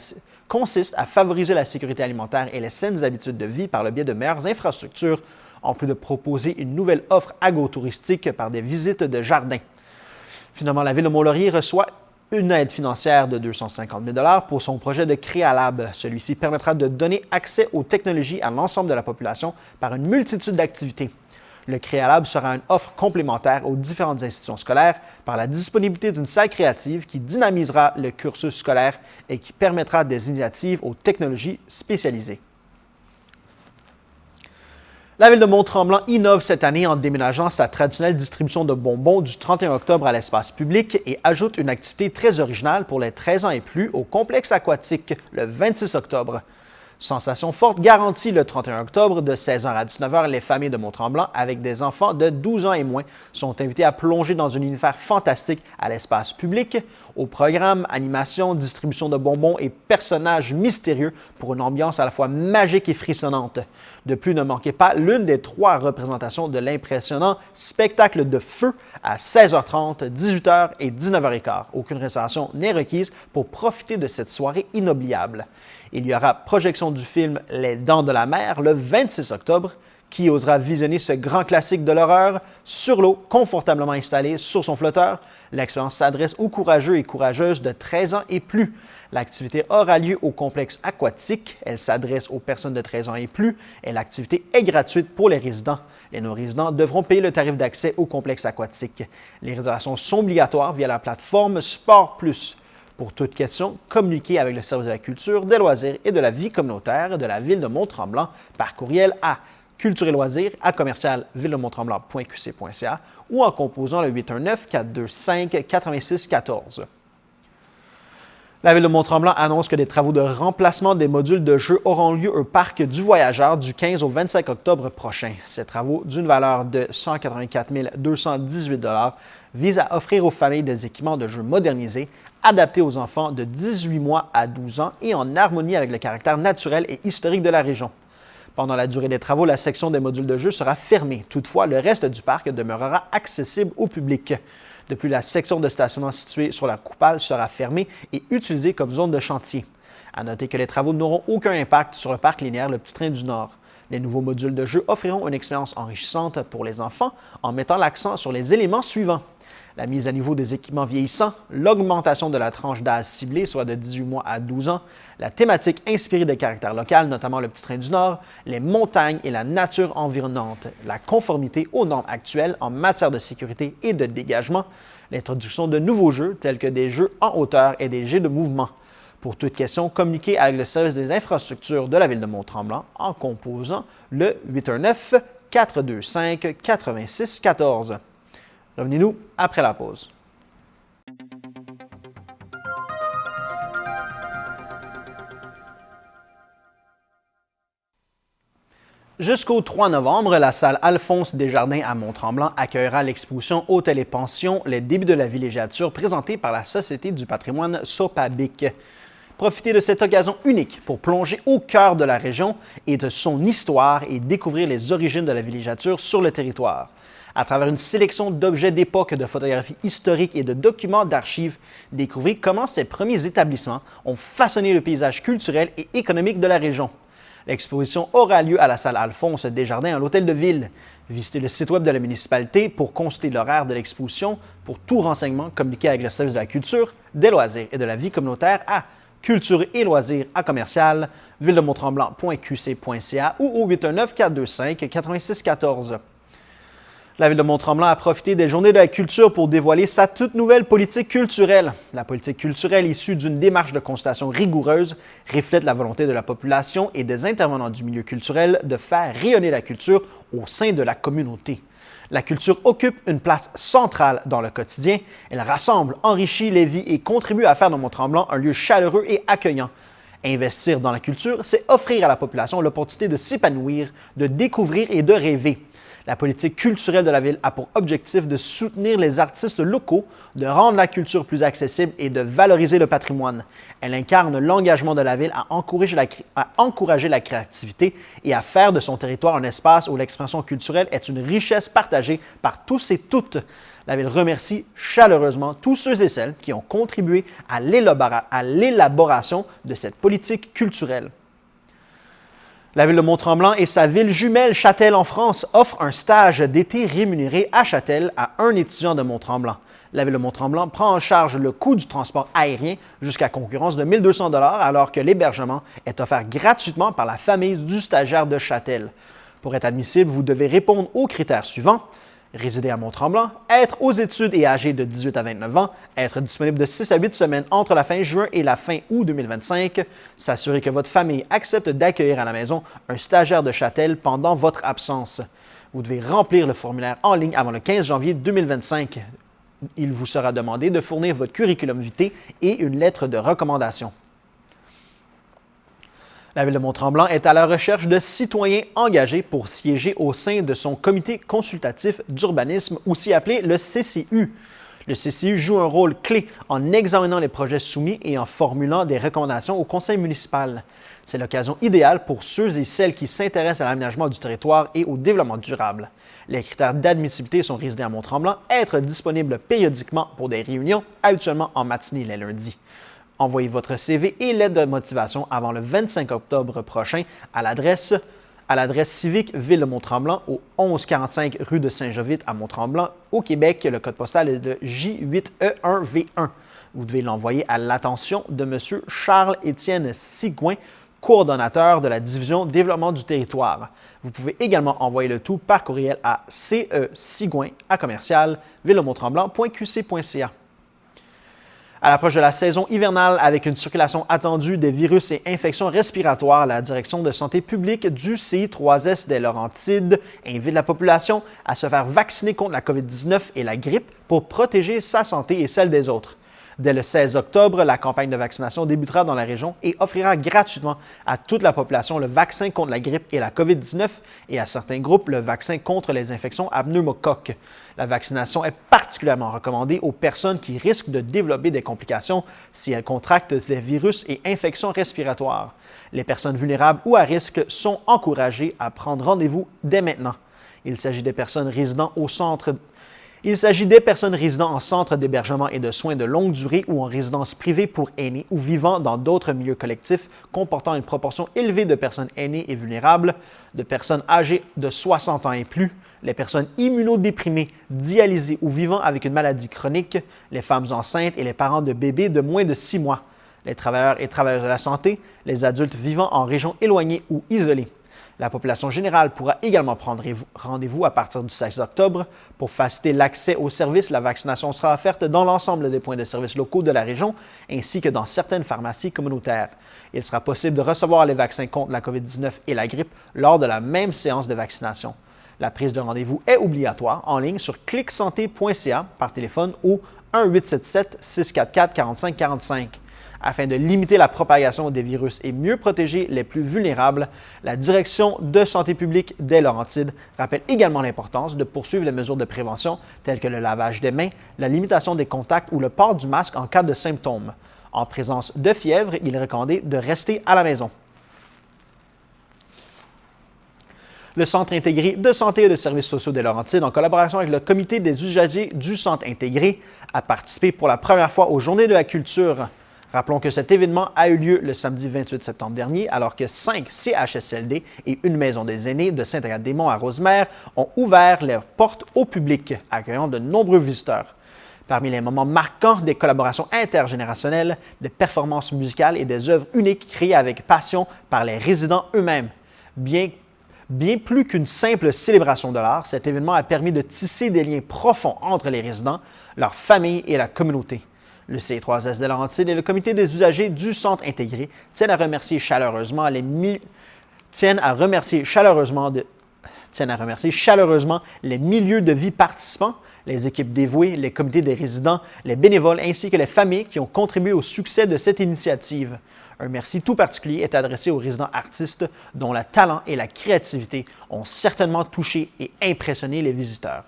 sécurité alimentaire et les saines habitudes de vie par le biais de meilleures infrastructures, en plus de proposer une nouvelle offre agro-touristique par des visites de jardins. Finalement, la Ville de Mont-Laurier reçoit une aide financière de 250 000 $ pour son projet de Créalab. Celui-ci permettra de donner accès aux technologies à l'ensemble de la population par une multitude d'activités. Le Créalab sera une offre complémentaire aux différentes institutions scolaires par la disponibilité d'une salle créative qui dynamisera le cursus scolaire et qui permettra des initiatives aux technologies spécialisées. La Ville de Mont-Tremblant innove cette année en déménageant sa traditionnelle distribution de bonbons du 31 octobre à l'espace public et ajoute une activité très originale pour les 13 ans et plus au complexe aquatique le 26 octobre. Sensation forte garantie le 31 octobre de 16h à 19h, les familles de Mont-Tremblant avec des enfants de 12 ans et moins sont invités à plonger dans un univers fantastique à l'espace public. Au programme, animation, distribution de bonbons et personnages mystérieux pour une ambiance à la fois magique et frissonnante. De plus, ne manquez pas l'une des 3 représentations de l'impressionnant spectacle de feu à 16h30, 18h et 19h15. Aucune réservation n'est requise pour profiter de cette soirée inoubliable. Il y aura projection du film Les Dents de la Mer le 26 octobre. Qui osera visionner ce grand classique de l'horreur sur l'eau, confortablement installé sur son flotteur? L'expérience s'adresse aux courageux et courageuses de 13 ans et plus. L'activité aura lieu au complexe aquatique. Elle s'adresse aux personnes de 13 ans et plus et l'activité est gratuite pour les résidents. Les non-résidents devront payer le tarif d'accès au complexe aquatique. Les réservations sont obligatoires via la plateforme Sport Plus. Pour toute question, communiquez avec le service de la culture, des loisirs et de la vie communautaire de la Ville de Mont-Tremblant par courriel à culture et loisirs à commercial-villedemonttremblant.qc.ca ou en composant le 819-425-8614. La Ville de Mont-Tremblant annonce que des travaux de remplacement des modules de jeu auront lieu au Parc du Voyageur du 15 au 25 octobre prochain. Ces travaux, d'une valeur de 184 218 $ visent à offrir aux familles des équipements de jeu modernisés, adaptés aux enfants de 18 mois à 12 ans et en harmonie avec le caractère naturel et historique de la région. Pendant la durée des travaux, la section des modules de jeu sera fermée. Toutefois, le reste du parc demeurera accessible au public. De plus, la section de stationnement située sur la coupale sera fermée et utilisée comme zone de chantier. À noter que les travaux n'auront aucun impact sur le parc linéaire Le Petit Train du Nord. Les nouveaux modules de jeu offriront une expérience enrichissante pour les enfants en mettant l'accent sur les éléments suivants. La mise à niveau des équipements vieillissants, l'augmentation de la tranche d'âge ciblée, soit de 18 mois à 12 ans, la thématique inspirée des caractères locaux, notamment le Petit Train du Nord, les montagnes et la nature environnante, la conformité aux normes actuelles en matière de sécurité et de dégagement, l'introduction de nouveaux jeux tels que des jeux en hauteur et des jets de mouvement. Pour toute question, communiquez avec le service des infrastructures de la Ville de Mont-Tremblant en composant le 819-425-8614. Revenez-nous après la pause. Jusqu'au 3 novembre, la salle Alphonse Desjardins à Mont-Tremblant accueillera l'exposition Hôtels et Pensions, les débuts de la villégiature présentée par la Société du patrimoine Sopabic. Profitez de cette occasion unique pour plonger au cœur de la région et de son histoire et découvrir les origines de la villégiature sur le territoire. À travers une sélection d'objets d'époque, de photographies historiques et de documents d'archives, découvrez comment ces premiers établissements ont façonné le paysage culturel et économique de la région. L'exposition aura lieu à la salle Alphonse Desjardins à l'Hôtel de Ville. Visitez le site web de la municipalité pour consulter l'horaire de l'exposition. Pour tout renseignement, communiquez avec le service de la culture, des loisirs et de la vie communautaire à culture et loisirs à commercial villedemonttremblant.qc.ca ou au 819-425-8614. La Ville de Mont-Tremblant a profité des Journées de la culture pour dévoiler sa toute nouvelle politique culturelle. La politique culturelle, issue d'une démarche de consultation rigoureuse, reflète la volonté de la population et des intervenants du milieu culturel de faire rayonner la culture au sein de la communauté. La culture occupe une place centrale dans le quotidien. Elle rassemble, enrichit les vies et contribue à faire de Mont-Tremblant un lieu chaleureux et accueillant. Investir dans la culture, c'est offrir à la population l'opportunité de s'épanouir, de découvrir et de rêver. La politique culturelle de la Ville a pour objectif de soutenir les artistes locaux, de rendre la culture plus accessible et de valoriser le patrimoine. Elle incarne l'engagement de la Ville à encourager la créativité et à faire de son territoire un espace où l'expression culturelle est une richesse partagée par tous et toutes. La Ville remercie chaleureusement tous ceux et celles qui ont contribué à l'élaboration de cette politique culturelle. La Ville de Mont-Tremblant et sa ville jumelle Châtel en France offrent un stage d'été rémunéré à Châtel à un étudiant de Mont-Tremblant. La Ville de Mont-Tremblant prend en charge le coût du transport aérien jusqu'à concurrence de 1 200 $ alors que l'hébergement est offert gratuitement par la famille du stagiaire de Châtel. Pour être admissible, vous devez répondre aux critères suivants: résider à Mont-Tremblant, être aux études et âgé de 18 à 29 ans, être disponible de 6 à 8 semaines entre la fin juin et la fin août 2025, s'assurer que votre famille accepte d'accueillir à la maison un stagiaire de Châtel pendant votre absence. Vous devez remplir le formulaire en ligne avant le 15 janvier 2025. Il vous sera demandé de fournir votre curriculum vitae et une lettre de recommandation. La Ville de Mont-Tremblant est à la recherche de citoyens engagés pour siéger au sein de son comité consultatif d'urbanisme, aussi appelé le CCU. Le CCU joue un rôle clé en examinant les projets soumis et en formulant des recommandations au conseil municipal. C'est l'occasion idéale pour ceux et celles qui s'intéressent à l'aménagement du territoire et au développement durable. Les critères d'admissibilité sont résider à Mont-Tremblant, être disponible périodiquement pour des réunions, habituellement en matinée les lundis. Envoyez votre CV et lettre de motivation avant le 25 octobre prochain à l'adresse civique Ville de Mont-Tremblant au 1145 rue de Saint-Jovite à Mont-Tremblant, au Québec. Le code postal est de J8E1V1. Vous devez l'envoyer à l'attention de M. Charles-Étienne Sigouin, coordonnateur de la division développement du territoire. Vous pouvez également envoyer le tout par courriel à cesigouin@ville-de-mont-tremblant.qc.ca. À l'approche de la saison hivernale, avec une circulation attendue des virus et infections respiratoires, la Direction de santé publique du CI3S des Laurentides invite la population à se faire vacciner contre la COVID-19 et la grippe pour protéger sa santé et celle des autres. Dès le 16 octobre, la campagne de vaccination débutera dans la région et offrira gratuitement à toute la population le vaccin contre la grippe et la COVID-19 et à certains groupes le vaccin contre les infections à pneumocoque. La vaccination est particulièrement recommandée aux personnes qui risquent de développer des complications si elles contractent les virus et infections respiratoires. Les personnes vulnérables ou à risque sont encouragées à prendre rendez-vous dès maintenant. Il s'agit des personnes résidant en centre d'hébergement et de soins de longue durée ou en résidence privée pour aînés ou vivant dans d'autres milieux collectifs comportant une proportion élevée de personnes aînées et vulnérables, de personnes âgées de 60 ans et plus, les personnes immunodéprimées, dialysées ou vivant avec une maladie chronique, les femmes enceintes et les parents de bébés de moins de 6 mois, les travailleurs et travailleuses de la santé, les adultes vivant en région éloignée ou isolée. La population générale pourra également prendre rendez-vous à partir du 16 octobre. Pour faciliter l'accès aux services, la vaccination sera offerte dans l'ensemble des points de services locaux de la région ainsi que dans certaines pharmacies communautaires. Il sera possible de recevoir les vaccins contre la COVID-19 et la grippe lors de la même séance de vaccination. La prise de rendez-vous est obligatoire en ligne sur clicsanté.ca par téléphone au 1-877-644-4545. Afin de limiter la propagation des virus et mieux protéger les plus vulnérables, la Direction de santé publique des Laurentides rappelle également l'importance de poursuivre les mesures de prévention telles que le lavage des mains, la limitation des contacts ou le port du masque en cas de symptômes. En présence de fièvre, il est recommandé de rester à la maison. Le Centre intégré de santé et de services sociaux des Laurentides, en collaboration avec le Comité des usagers du Centre intégré, a participé pour la première fois aux Journées de la culture. Rappelons que cet événement a eu lieu le samedi 28 septembre dernier, alors que 5 CHSLD et une maison des aînés de Saint-Agathe-des-Monts à Rosemère ont ouvert leurs portes au public, accueillant de nombreux visiteurs. Parmi les moments marquants des collaborations intergénérationnelles, des performances musicales et des œuvres uniques créées avec passion par les résidents eux-mêmes. Bien plus qu'une simple célébration de l'art, cet événement a permis de tisser des liens profonds entre les résidents, leurs familles et la communauté. Le CI3S de Laurentides et le Comité des usagers du Centre intégré tiennent à remercier chaleureusement les milieux de vie participants, les équipes dévouées, les comités des résidents, les bénévoles ainsi que les familles qui ont contribué au succès de cette initiative. Un merci tout particulier est adressé aux résidents artistes dont le talent et la créativité ont certainement touché et impressionné les visiteurs.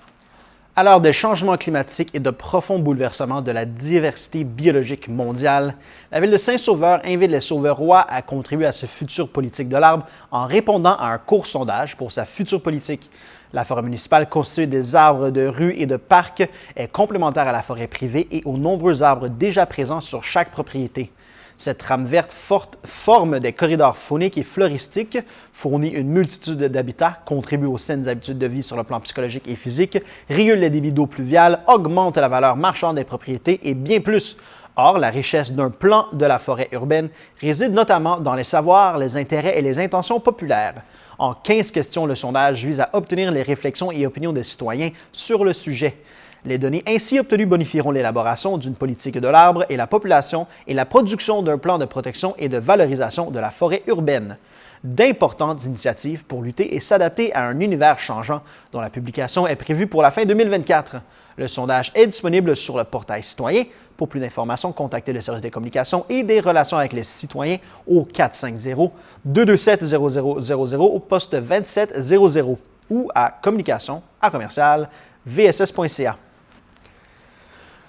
À l'heure des changements climatiques et de profonds bouleversements de la diversité biologique mondiale, la Ville de Saint-Sauveur invite les Sauveurois à contribuer à ce futur politique de l'arbre en répondant à un court sondage pour sa future politique. La forêt municipale constituée des arbres de rue et de parcs est complémentaire à la forêt privée et aux nombreux arbres déjà présents sur chaque propriété. Cette trame verte forme des corridors fauniques et floristiques, fournit une multitude d'habitats, contribue aux saines habitudes de vie sur le plan psychologique et physique, régule les débits d'eau pluviale, augmente la valeur marchande des propriétés et bien plus. Or, la richesse d'un plan de la forêt urbaine réside notamment dans les savoirs, les intérêts et les intentions populaires. En 15 questions, le sondage vise à obtenir les réflexions et opinions des citoyens sur le sujet. Les données ainsi obtenues bonifieront l'élaboration d'une politique de l'arbre et la population et la production d'un plan de protection et de valorisation de la forêt urbaine. D'importantes initiatives pour lutter et s'adapter à un univers changeant dont la publication est prévue pour la fin 2024. Le sondage est disponible sur le portail citoyen. Pour plus d'informations, contactez le service des communications et des relations avec les citoyens au 450-227-0000 au poste 2700 ou à communication@vss.ca.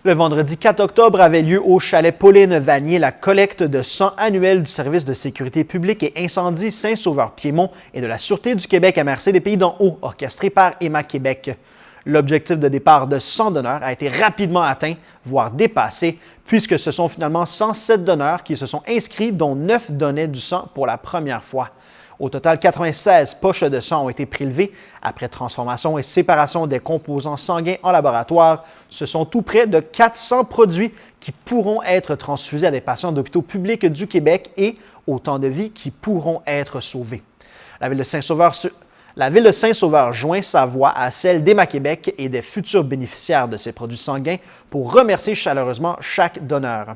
Le vendredi 4 octobre avait lieu au chalet Pauline Vanier la collecte de sang annuelle du service de sécurité publique et incendie Saint-Sauveur-Piémont et de la Sûreté du Québec à merci des Pays d'en haut, orchestré par Emma Québec. L'objectif de départ de 100 donneurs a été rapidement atteint, voire dépassé, puisque ce sont finalement 107 donneurs qui se sont inscrits, dont 9 donnaient du sang pour la première fois. Au total, 96 poches de sang ont été prélevées. Après transformation et séparation des composants sanguins en laboratoire, ce sont tout près de 400 produits qui pourront être transfusés à des patients d'hôpitaux publics du Québec et autant de vies qui pourront être sauvées. La Ville de Saint-Sauveur joint sa voix à celle d'Emma Québec et des futurs bénéficiaires de ces produits sanguins pour remercier chaleureusement chaque donneur.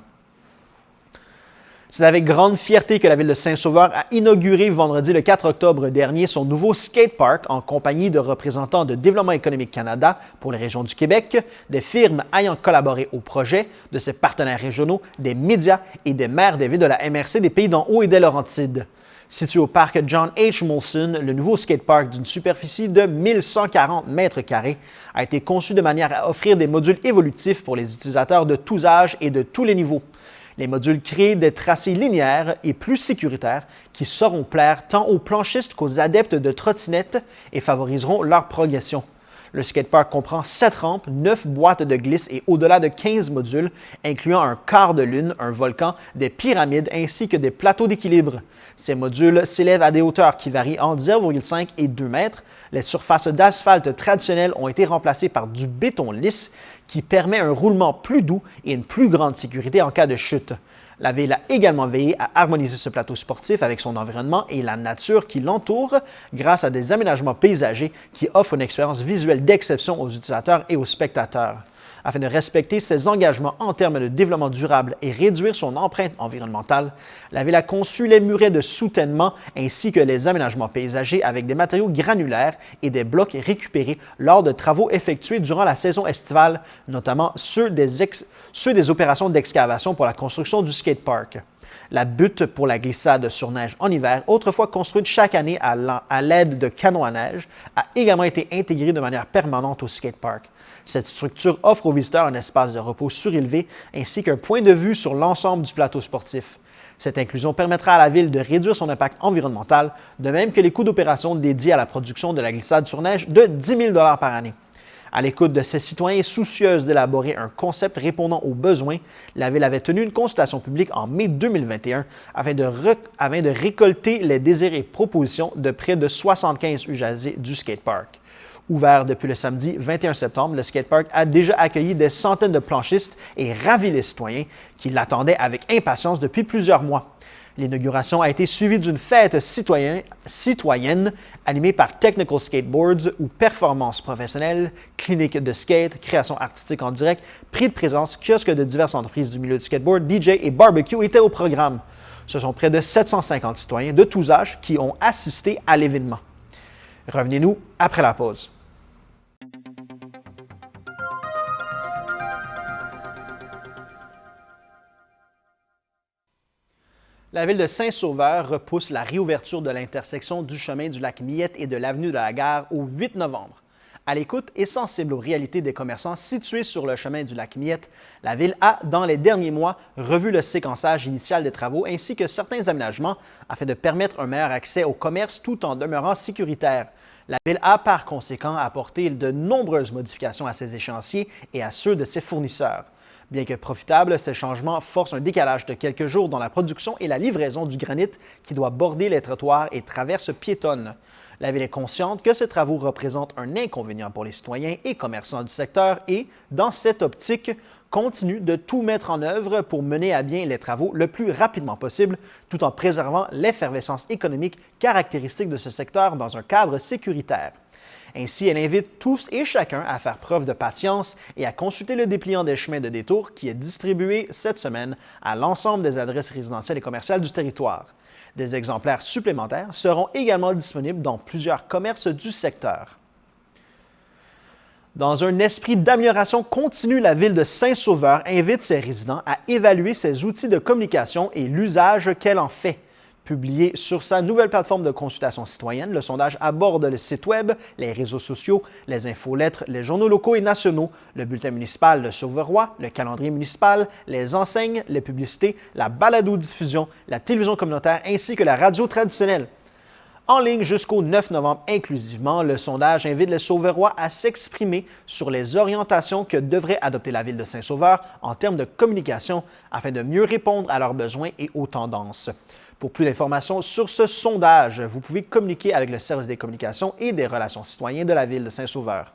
C'est avec grande fierté que la Ville de Saint-Sauveur a inauguré vendredi le 4 octobre dernier son nouveau skatepark en compagnie de représentants de Développement économique Canada pour les régions du Québec, des firmes ayant collaboré au projet, de ses partenaires régionaux, des médias et des maires des villes de la MRC des Pays d'en haut et des Laurentides. Situé au parc John H. Molson, le nouveau skatepark d'une superficie de 1140 mètres carrés a été conçu de manière à offrir des modules évolutifs pour les utilisateurs de tous âges et de tous les niveaux. Les modules créent des tracés linéaires et plus sécuritaires qui sauront plaire tant aux planchistes qu'aux adeptes de trottinettes et favoriseront leur progression. Le skatepark comprend 7 rampes, 9 boîtes de glisse et au-delà de 15 modules, incluant un quart de lune, un volcan, des pyramides ainsi que des plateaux d'équilibre. Ces modules s'élèvent à des hauteurs qui varient entre 0,5 et 2 mètres. Les surfaces d'asphalte traditionnelles ont été remplacées par du béton lisse qui permet un roulement plus doux et une plus grande sécurité en cas de chute. La Ville a également veillé à harmoniser ce plateau sportif avec son environnement et la nature qui l'entoure grâce à des aménagements paysagers qui offrent une expérience visuelle d'exception aux utilisateurs et aux spectateurs. Afin de respecter ses engagements en termes de développement durable et réduire son empreinte environnementale, la Ville a conçu les murets de soutènement ainsi que les aménagements paysagers avec des matériaux granulaires et des blocs récupérés lors de travaux effectués durant la saison estivale, notamment ceux des opérations d'excavation pour la construction du skatepark. La butte pour la glissade sur neige en hiver, autrefois construite chaque année à l'aide de canons à neige, a également été intégrée de manière permanente au skatepark. Cette structure offre aux visiteurs un espace de repos surélevé ainsi qu'un point de vue sur l'ensemble du plateau sportif. Cette inclusion permettra à la Ville de réduire son impact environnemental, de même que les coûts d'opération dédiés à la production de la glissade sur neige de 10 000 $ par année. À l'écoute de ses citoyens soucieuses d'élaborer un concept répondant aux besoins, la Ville avait tenu une consultation publique en mai 2021 afin de récolter les désirs et propositions de près de 75 usagers du skatepark. Ouvert depuis le samedi 21 septembre, le skatepark a déjà accueilli des centaines de planchistes et ravi les citoyens qui l'attendaient avec impatience depuis plusieurs mois. L'inauguration a été suivie d'une fête citoyenne animée par Technical Skateboards où performances professionnelles, cliniques de skate, création artistique en direct, prix de présence, kiosques de diverses entreprises du milieu du skateboard, DJ et barbecue étaient au programme. Ce sont près de 750 citoyens de tous âges qui ont assisté à l'événement. Revenez-nous après la pause. La Ville de Saint-Sauveur repousse la réouverture de l'intersection du chemin du lac Miette et de l'avenue de la Gare au 8 novembre. À l'écoute et sensible aux réalités des commerçants situés sur le chemin du lac Miette, la Ville a, dans les derniers mois, revu le séquençage initial des travaux ainsi que certains aménagements afin de permettre un meilleur accès au commerce tout en demeurant sécuritaire. La Ville a par conséquent apporté de nombreuses modifications à ses échéanciers et à ceux de ses fournisseurs. Bien que profitables, ces changements forcent un décalage de quelques jours dans la production et la livraison du granit qui doit border les trottoirs et traverses piétonnes. La Ville est consciente que ces travaux représentent un inconvénient pour les citoyens et commerçants du secteur et, dans cette optique, continue de tout mettre en œuvre pour mener à bien les travaux le plus rapidement possible, tout en préservant l'effervescence économique caractéristique de ce secteur dans un cadre sécuritaire. Ainsi, elle invite tous et chacun à faire preuve de patience et à consulter le dépliant des chemins de détour qui est distribué cette semaine à l'ensemble des adresses résidentielles et commerciales du territoire. Des exemplaires supplémentaires seront également disponibles dans plusieurs commerces du secteur. Dans un esprit d'amélioration continue, la Ville de Saint-Sauveur invite ses résidents à évaluer ses outils de communication et l'usage qu'elle en fait. Publié sur sa nouvelle plateforme de consultation citoyenne, le sondage aborde le site Web, les réseaux sociaux, les infolettres, les journaux locaux et nationaux, le bulletin municipal de Sauveur-Roi, le calendrier municipal, les enseignes, les publicités, la balado-diffusion, la télévision communautaire ainsi que la radio traditionnelle. En ligne jusqu'au 9 novembre inclusivement, le sondage invite les Sauverois à s'exprimer sur les orientations que devrait adopter la Ville de Saint-Sauveur en termes de communication afin de mieux répondre à leurs besoins et aux tendances. Pour plus d'informations sur ce sondage, vous pouvez communiquer avec le service des communications et des relations citoyennes de la Ville de Saint-Sauveur.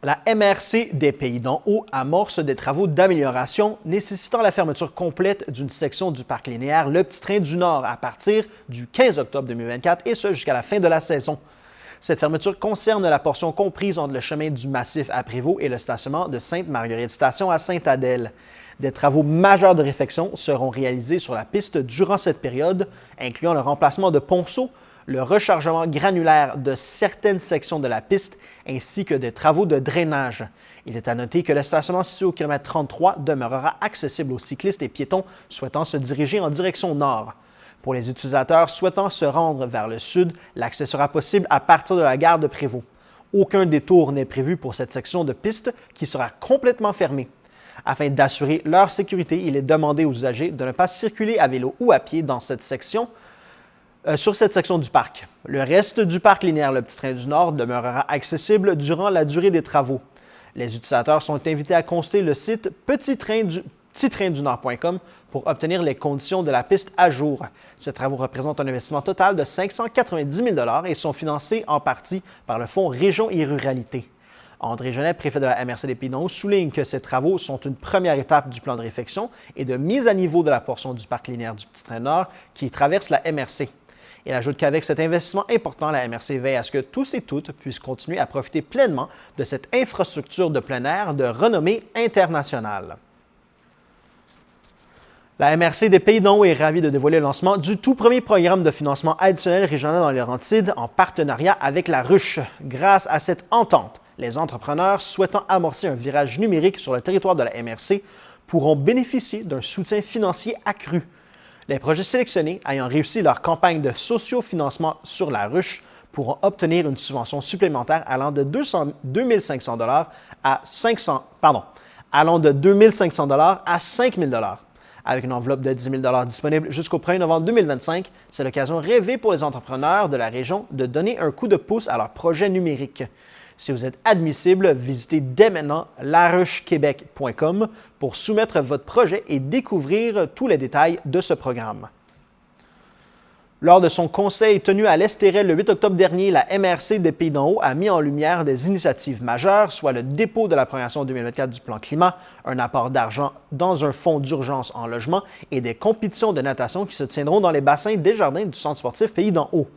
La MRC des Pays d'en Haut amorce des travaux d'amélioration nécessitant la fermeture complète d'une section du parc linéaire Le Petit Train du Nord à partir du 15 octobre 2024 et ce jusqu'à la fin de la saison. Cette fermeture concerne la portion comprise entre le chemin du Massif à Prévost et le stationnement de Sainte-Marguerite Station à Sainte-Adèle. Des travaux majeurs de réfection seront réalisés sur la piste durant cette période, incluant le remplacement de ponceaux, le rechargement granulaire de certaines sections de la piste ainsi que des travaux de drainage. Il est à noter que le stationnement situé au km 33 demeurera accessible aux cyclistes et piétons souhaitant se diriger en direction nord. Pour les utilisateurs souhaitant se rendre vers le sud, l'accès sera possible à partir de la gare de Prévost. Aucun détour n'est prévu pour cette section de piste qui sera complètement fermée. Afin d'assurer leur sécurité, il est demandé aux usagers de ne pas circuler à vélo ou à pied dans cette section, sur cette section du parc. Le reste du parc linéaire Le Petit Train du Nord demeurera accessible durant la durée des travaux. Les utilisateurs sont invités à consulter le site petittraindunord.com pour obtenir les conditions de la piste à jour. Ces travaux représentent un investissement total de 590 000 $ et sont financés en partie par le Fonds Région et Ruralité. André Genet, préfet de la MRC des Pays d'en Haut, souligne que ces travaux sont une première étape du plan de réfection et de mise à niveau de la portion du parc linéaire du Petit Train Nord qui traverse la MRC. Il ajoute qu'avec cet investissement important, la MRC veille à ce que tous et toutes puissent continuer à profiter pleinement de cette infrastructure de plein air de renommée internationale. La MRC des Pays d'en Haut est ravie de dévoiler le lancement du tout premier programme de financement additionnel régional dans les Laurentides en partenariat avec la Ruche. Grâce à cette entente, les entrepreneurs souhaitant amorcer un virage numérique sur le territoire de la MRC pourront bénéficier d'un soutien financier accru. Les projets sélectionnés ayant réussi leur campagne de sociofinancement sur la Ruche pourront obtenir une subvention supplémentaire allant de 2 500 $ à 5 000 $. Avec une enveloppe de 10 000 $ disponible jusqu'au 1er novembre 2025, c'est l'occasion rêvée pour les entrepreneurs de la région de donner un coup de pouce à leur projet numérique. Si vous êtes admissible, visitez dès maintenant laruchequebec.com pour soumettre votre projet et découvrir tous les détails de ce programme. Lors de son conseil tenu à l'Estérel le 8 octobre dernier, la MRC des Pays d'en Haut a mis en lumière des initiatives majeures, soit le dépôt de la programmation 2024 du plan climat, un apport d'argent dans un fonds d'urgence en logement et des compétitions de natation qui se tiendront dans les bassins des jardins du centre sportif Pays d'en Haut.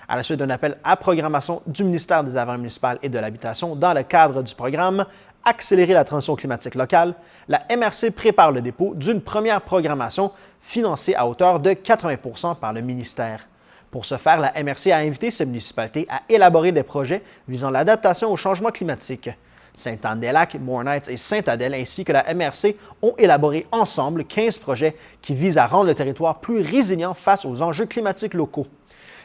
À la suite d'un appel à programmation du ministère des Affaires municipales et de l'Habitation dans le cadre du programme Accélérer la transition climatique locale, la MRC prépare le dépôt d'une première programmation financée à hauteur de 80 % par le ministère. Pour ce faire, la MRC a invité ces municipalités à élaborer des projets visant l'adaptation au changement climatique. Sainte-Anne-des-Lacs, Mornites et Sainte-Adèle ainsi que la MRC ont élaboré ensemble 15 projets qui visent à rendre le territoire plus résilient face aux enjeux climatiques locaux.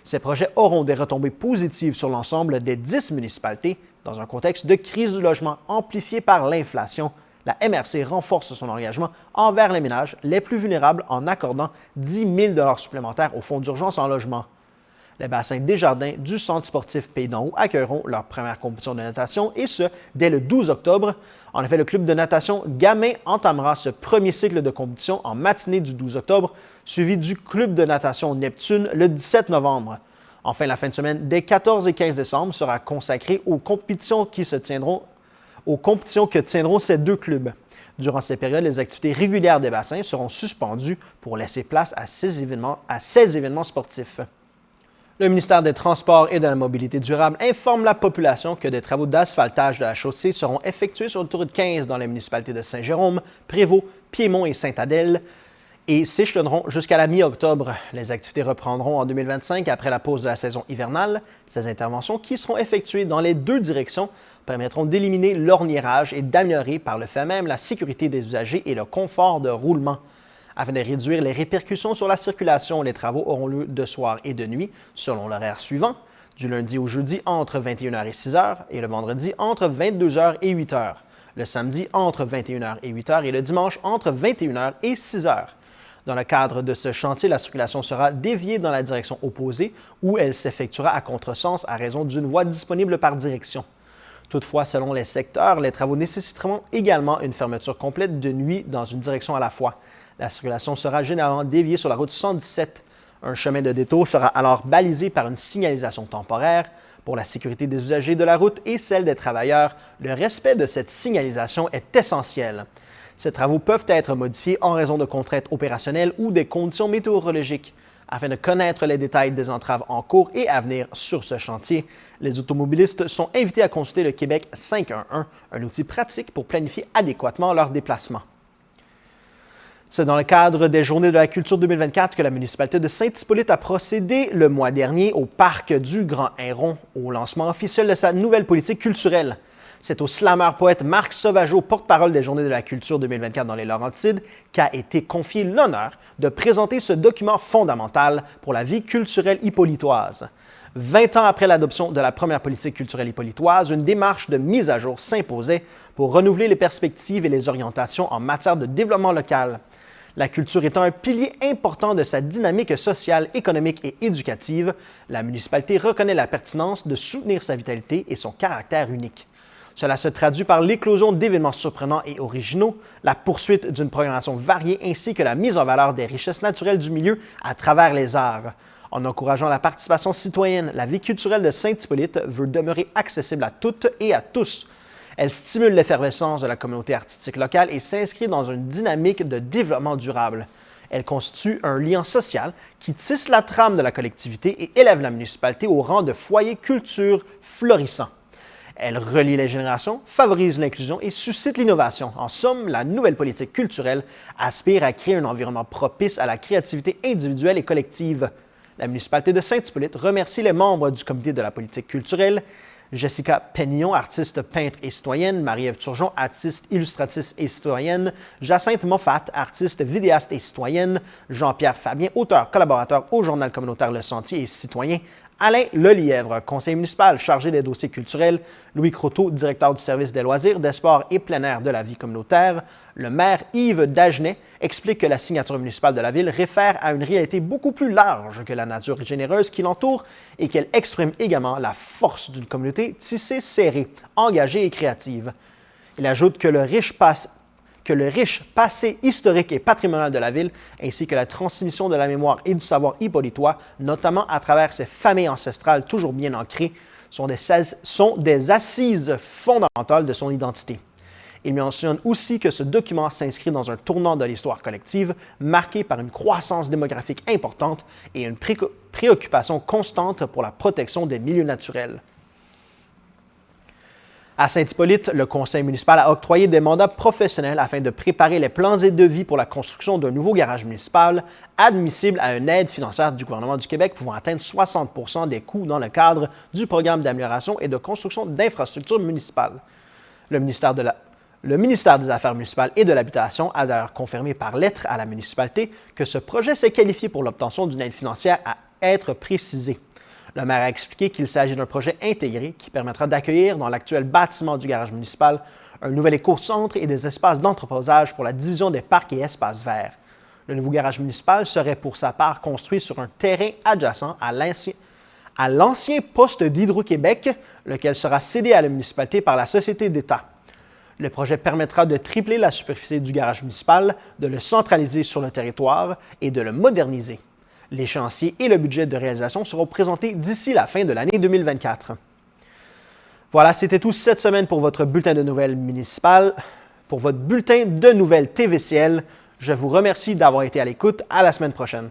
Ces projets auront des retombées positives sur l'ensemble des 10 municipalités. Dans un contexte de crise du logement amplifié par l'inflation, la MRC renforce son engagement envers les ménages les plus vulnérables en accordant 10 000 $ supplémentaires au fonds d'urgence en logement. Les bassins Desjardins du centre sportif Pays d'en Haut accueilleront leur première compétition de natation et ce, dès le 12 octobre. En effet, le club de natation Gamin entamera ce premier cycle de compétition en matinée du 12 octobre, suivi du club de natation Neptune le 17 novembre. Enfin, la fin de semaine des 14 et 15 décembre sera consacrée aux compétitions que tiendront ces deux clubs. Durant ces périodes, les activités régulières des bassins seront suspendues pour laisser place à ces événements sportifs. Le ministère des Transports et de la Mobilité durable informe la population que des travaux d'asphaltage de la chaussée seront effectués sur l'autoroute 15 dans les municipalités de Saint-Jérôme, Prévost, Piémont et Sainte-Adèle et s'échelonneront jusqu'à la mi-octobre. Les activités reprendront en 2025 après la pause de la saison hivernale. Ces interventions, qui seront effectuées dans les deux directions, permettront d'éliminer l'orniérage et d'améliorer par le fait même la sécurité des usagers et le confort de roulement. Afin de réduire les répercussions sur la circulation, les travaux auront lieu de soir et de nuit, selon l'horaire suivant, du lundi au jeudi entre 21h et 6h et le vendredi entre 22h et 8h, le samedi entre 21h et 8h et le dimanche entre 21h et 6h. Dans le cadre de ce chantier, la circulation sera déviée dans la direction opposée où elle s'effectuera à contresens à raison d'une voie disponible par direction. Toutefois, selon les secteurs, les travaux nécessiteront également une fermeture complète de nuit dans une direction à la fois. La circulation sera généralement déviée sur la route 117. Un chemin de détour sera alors balisé par une signalisation temporaire. Pour la sécurité des usagers de la route et celle des travailleurs, le respect de cette signalisation est essentiel. Ces travaux peuvent être modifiés en raison de contraintes opérationnelles ou des conditions météorologiques. Afin de connaître les détails des entraves en cours et à venir sur ce chantier, les automobilistes sont invités à consulter le Québec 511, un outil pratique pour planifier adéquatement leurs déplacements. C'est dans le cadre des Journées de la culture 2024 que la municipalité de Saint-Hippolyte a procédé le mois dernier au parc du Grand Héron au lancement officiel de sa nouvelle politique culturelle. C'est au slameur-poète Marc Sauvageau, porte-parole des Journées de la culture 2024 dans les Laurentides, qu'a été confié l'honneur de présenter ce document fondamental pour la vie culturelle hippolytoise. 20 ans après l'adoption de la première politique culturelle hippolytoise, une démarche de mise à jour s'imposait pour renouveler les perspectives et les orientations en matière de développement local. La culture étant un pilier important de sa dynamique sociale, économique et éducative, la municipalité reconnaît la pertinence de soutenir sa vitalité et son caractère unique. Cela se traduit par l'éclosion d'événements surprenants et originaux, la poursuite d'une programmation variée ainsi que la mise en valeur des richesses naturelles du milieu à travers les arts. En encourageant la participation citoyenne, la vie culturelle de Saint-Hippolyte veut demeurer accessible à toutes et à tous. Elle stimule l'effervescence de la communauté artistique locale et s'inscrit dans une dynamique de développement durable. Elle constitue un lien social qui tisse la trame de la collectivité et élève la municipalité au rang de foyer culture florissant. Elle relie les générations, favorise l'inclusion et suscite l'innovation. En somme, la nouvelle politique culturelle aspire à créer un environnement propice à la créativité individuelle et collective. La municipalité de Saint-Hippolyte remercie les membres du comité de la politique culturelle, Jessica Penillon, artiste peintre et citoyenne, Marie-Ève Turgeon, artiste illustratrice et citoyenne, Jacinthe Moffat, artiste vidéaste et citoyenne, Jean-Pierre Fabien, auteur collaborateur au journal communautaire Le Sentier et citoyen, Alain Lelièvre, conseiller municipal chargé des dossiers culturels, Louis Croteau, directeur du service des loisirs, des sports et plein air de la vie communautaire. Le maire Yves Dagenet explique que la signature municipale de la ville réfère à une réalité beaucoup plus large que la nature généreuse qui l'entoure et qu'elle exprime également la force d'une communauté tissée, serrée, engagée et créative. Il ajoute que le riche passé historique et patrimonial de la ville, ainsi que la transmission de la mémoire et du savoir hippolytois, notamment à travers ses familles ancestrales toujours bien ancrées, sont des assises fondamentales de son identité. Il mentionne aussi que ce document s'inscrit dans un tournant de l'histoire collective, marqué par une croissance démographique importante et une préoccupation constante pour la protection des milieux naturels. À Saint-Hippolyte, le conseil municipal a octroyé des mandats professionnels afin de préparer les plans et devis pour la construction d'un nouveau garage municipal admissible à une aide financière du gouvernement du Québec pouvant atteindre 60 % des coûts dans le cadre du programme d'amélioration et de construction d'infrastructures municipales. Le ministère des Affaires municipales et de l'Habitation a d'ailleurs confirmé par lettre à la municipalité que ce projet s'est qualifié pour l'obtention d'une aide financière à être précisée. Le maire a expliqué qu'il s'agit d'un projet intégré qui permettra d'accueillir dans l'actuel bâtiment du garage municipal un nouvel éco-centre et des espaces d'entreposage pour la division des parcs et espaces verts. Le nouveau garage municipal serait pour sa part construit sur un terrain adjacent à l'ancien poste d'Hydro-Québec, lequel sera cédé à la municipalité par la Société d'État. Le projet permettra de tripler la superficie du garage municipal, de le centraliser sur le territoire et de le moderniser. Les chantiers et le budget de réalisation seront présentés d'ici la fin de l'année 2024. Voilà, c'était tout cette semaine pour votre bulletin de nouvelles municipales. Pour votre bulletin de nouvelles TVCL, je vous remercie d'avoir été à l'écoute. À la semaine prochaine.